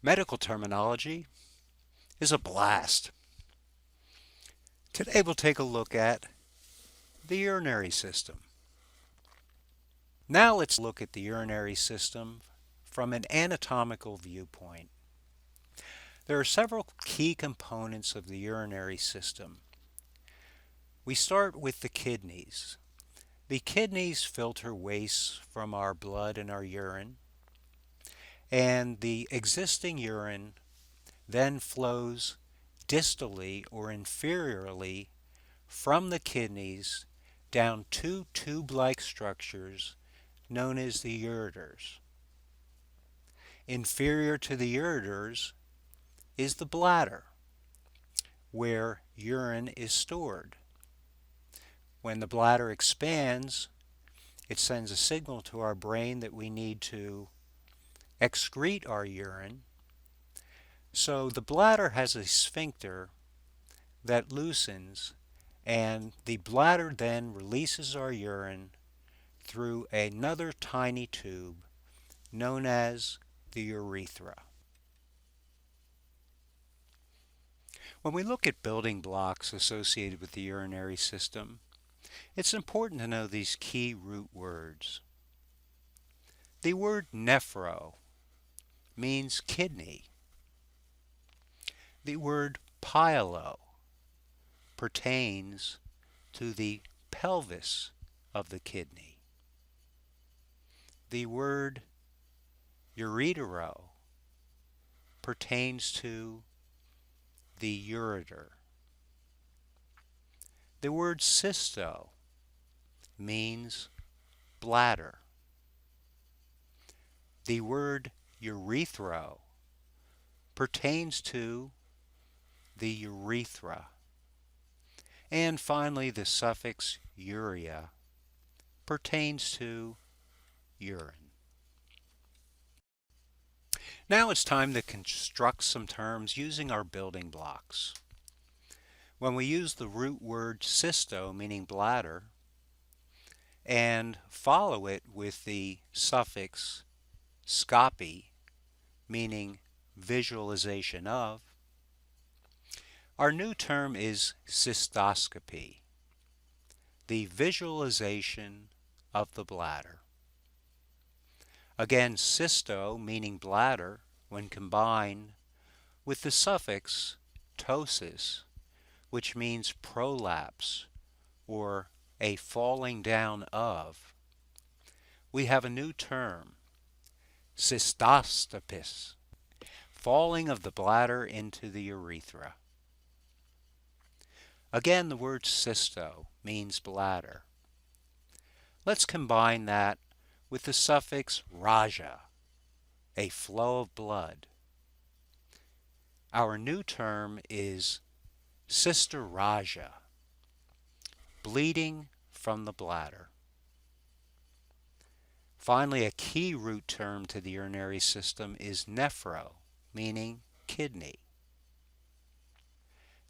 Medical terminology is a blast. Today we'll take a look at the urinary system. Now let's look at the urinary system from an anatomical viewpoint. There are several key components of the urinary system. We start with the kidneys. The kidneys filter waste from our blood and our urine, and the existing urine then flows distally or inferiorly from the kidneys down two tube-like structures known as the ureters. Inferior to the ureters is the bladder, where urine is stored. When the bladder expands, it sends a signal to our brain that we need to excrete our urine. So the bladder has a sphincter that loosens, and the bladder then releases our urine through another tiny tube known as the urethra. When we look at building blocks associated with the urinary system, it's important to know these key root words. The word nephro means kidney. The word pyelo pertains to the pelvis of the kidney. The word uretero pertains to the ureter. The word cysto means bladder. The word urethro pertains to the urethra. And finally, the suffix urea pertains to urine. Now it's time to construct some terms using our building blocks. When we use the root word cysto, meaning bladder, and follow it with the suffix scopi, meaning visualization of, our new term is cystoscopy, the visualization of the bladder. Again, cysto, meaning bladder, when combined with the suffix ptosis, which means prolapse or a falling down of, we have a new term, cystostopis, falling of the bladder into the urethra. Again, the word cysto means bladder. Let's combine that with the suffix raja, a flow of blood. Our new term is cystoraja, bleeding from the bladder. Finally, a key root term to the urinary system is nephro, meaning kidney.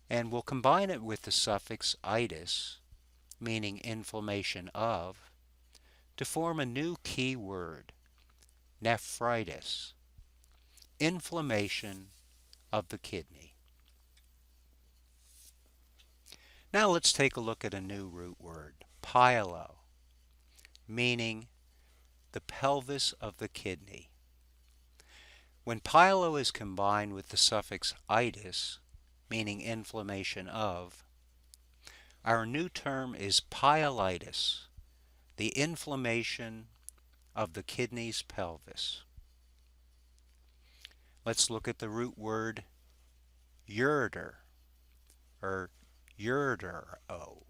And we'll combine it with the suffix itis, meaning inflammation of, to form a new key word, nephritis, inflammation of the kidney. Now let's take a look at a new root word, pyelo, meaning the pelvis of the kidney. When pyelo is combined with the suffix itis, meaning inflammation of, our new term is pyelitis, the inflammation of the kidney's pelvis. Let's look at the root word ureter, or uretero.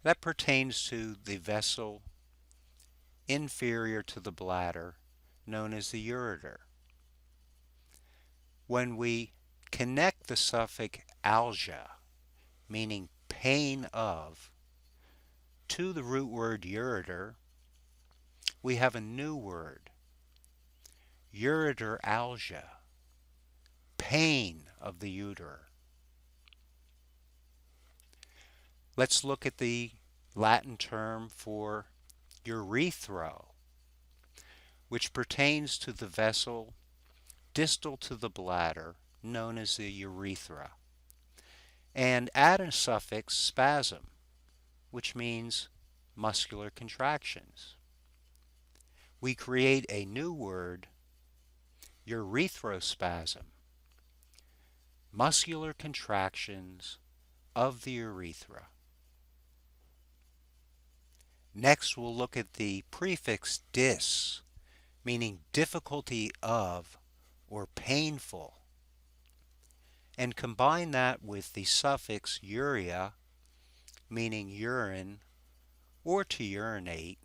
That pertains to the vessel inferior to the bladder, known as the ureter. When we connect the suffix algia, meaning pain of, to the root word ureter, we have a new word, ureteralgia, pain of the uter. Let's look at the Latin term for urethro, which pertains to the vessel distal to the bladder, known as the urethra, and add a suffix spasm, which means muscular contractions. We create a new word, urethrospasm, muscular contractions of the urethra. Next, we'll look at the prefix dis, meaning difficulty of or painful, and combine that with the suffix uria, meaning urine or to urinate,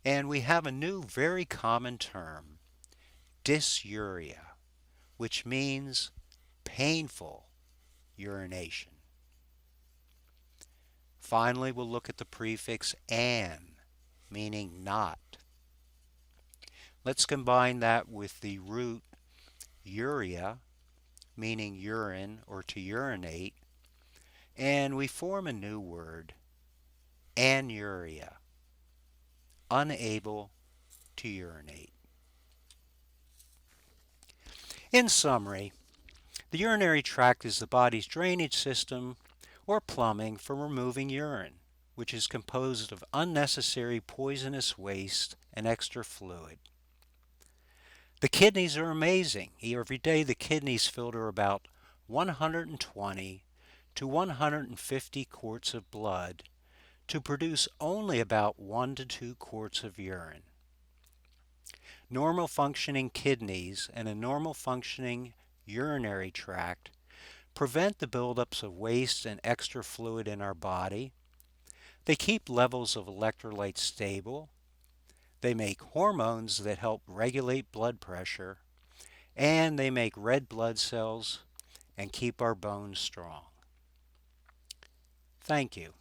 and we have a new very common term, dysuria, which means painful urination. Finally, we'll look at the prefix an, meaning not. Let's combine that with the root uria, meaning urine or to urinate, and we form a new word, anuria, unable to urinate. In summary, the urinary tract is the body's drainage system or plumbing for removing urine, which is composed of unnecessary poisonous waste and extra fluid. The kidneys are amazing. Every day the kidneys filter about 120 to 150 quarts of blood to produce only about 1 to 2 quarts of urine. Normal functioning kidneys and a normal functioning urinary tract prevent the buildups of waste and extra fluid in our body. They keep levels of electrolytes stable. They make hormones that help regulate blood pressure, and they make red blood cells and keep our bones strong. Thank you.